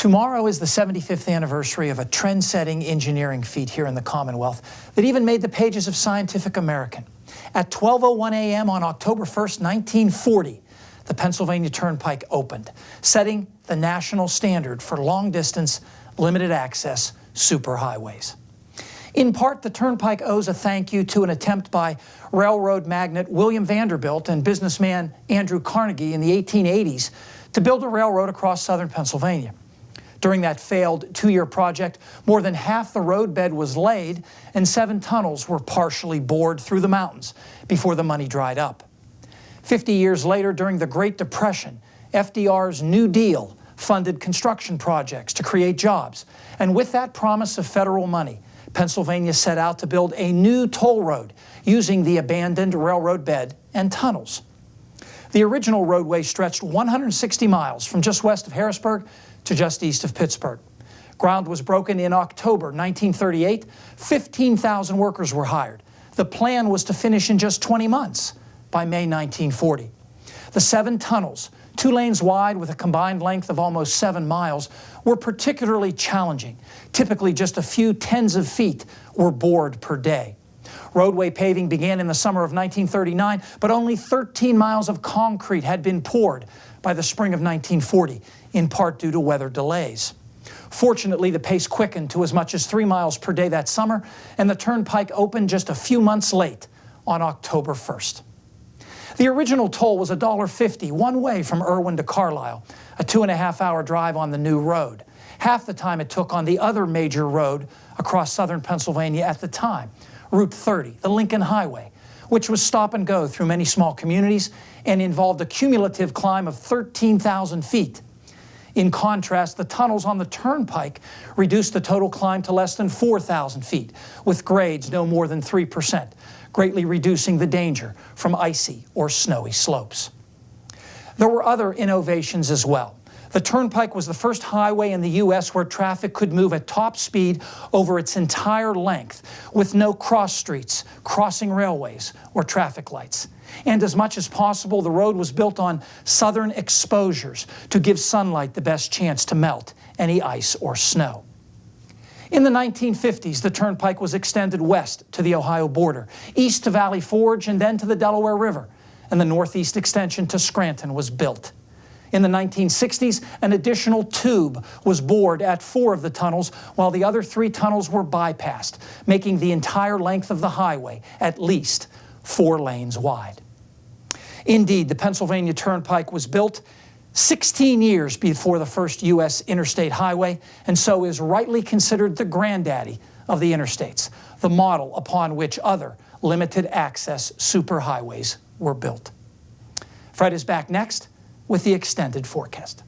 Tomorrow is the 75th anniversary of a trend-setting engineering feat here in the Commonwealth that even made the pages of Scientific American. At 12:01 a.m. on October 1st, 1940, the Pennsylvania Turnpike opened, setting the national standard for long-distance, limited-access superhighways. In part, the Turnpike owes a thank you to an attempt by railroad magnate William Vanderbilt and businessman Andrew Carnegie in the 1880s to build a railroad across southern Pennsylvania. During that failed two-year project, more than half the roadbed was laid and 7 tunnels were partially bored through the mountains before the money dried up. 50 years later, during the Great Depression, FDR's New Deal funded construction projects to create jobs. And with that promise of federal money, Pennsylvania set out to build a new toll road using the abandoned railroad bed and tunnels. The original roadway stretched 160 miles from just west of Harrisburg to just east of Pittsburgh. Ground was broken in October 1938. 15,000 workers were hired. The plan was to finish in just 20 months by May 1940. The 7 tunnels, 2 lanes wide with a combined length of almost 7 miles, were particularly challenging. Typically just a few tens of feet were bored per day. Roadway paving began in the summer of 1939, but only 13 miles of concrete had been poured by the spring of 1940, in part due to weather delays. Fortunately, the pace quickened to as much as 3 miles per day that summer, and the Turnpike opened just a few months late on October 1st. The original toll was $1.50 one way from Irwin to Carlisle, a 2.5-hour drive on the new road, half the time it took on the other major road across southern Pennsylvania at the time, Route 30, the Lincoln Highway, which was stop and go through many small communities and involved a cumulative climb of 13,000 feet. In contrast, the tunnels on the Turnpike reduced the total climb to less than 4,000 feet, with grades no more than 3%, greatly reducing the danger from icy or snowy slopes. There were other innovations as well. The Turnpike was the first highway in the U.S. where traffic could move at top speed over its entire length, with no cross streets, crossing railways, or traffic lights. And as much as possible, the road was built on southern exposures to give sunlight the best chance to melt any ice or snow. In the 1950s, the Turnpike was extended west to the Ohio border, east to Valley Forge, and then to the Delaware River, and the northeast extension to Scranton was built. In the 1960s, an additional tube was bored at 4 of the tunnels, while the other 3 tunnels were bypassed, making the entire length of the highway at least 4 lanes wide. Indeed, the Pennsylvania Turnpike was built 16 years before the first U.S. interstate highway, and so is rightly considered the granddaddy of the interstates, the model upon which other limited access superhighways were built. Fred is back next with the extended forecast.